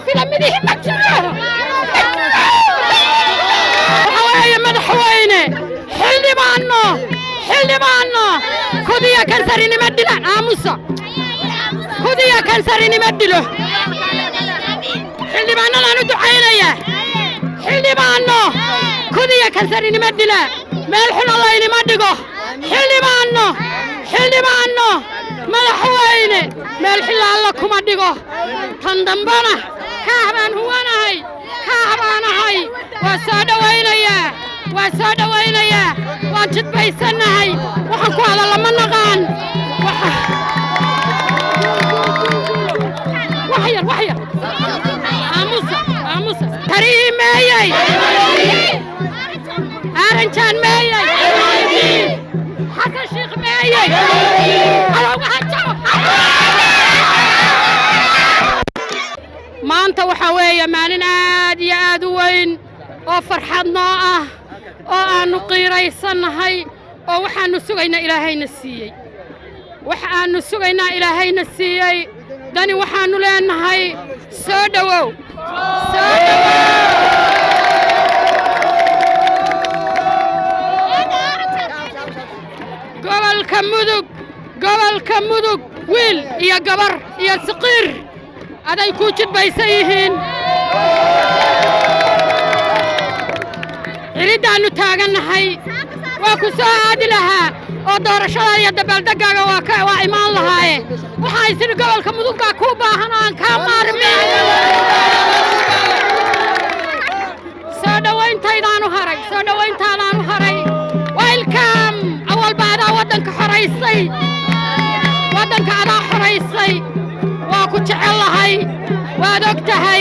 في لمده مجنون حوايا مدحوينه حلي بانو كوديا كنسريني مدله اموسا كوديا كنسريني مدله حلي بانو انا دعينيا حلي بانو كوديا كنسريني مدله ملحن الله يني مدغو حلي بانو مدحوينه ملحن الله كما دغو تندمبنا كهبان هوانahay وسادوينيا واجد بيسنahay waxaan ku hadal lama naqaan waxyar aamusa tariimeeyay aranjaan meeyay xasan sheekh meeyay maanta waxa weeye maalin aad iyo aad u weyn oo farxad noo ah oo aanu qiiraysanahay oo waxaanu sugaynaa ilaahayna siiyey dani waxaanu leenahay soo dhawow gobolka mudug wiil iyo gabar iyo saqiir aday ku jidbaysan yihiin ciridaanu taagannahay waa ku soo aadi lahaa oo doorashada iyo dabaaldegaaga waa imaan lahaaye waxay sidii gobolka mudug baa ku baahan oo aan kaa maarmin soo dhawayntaadaanu haray welcome awal baadaa waddanka xoraysay waa ku jecel lahay waad og tahay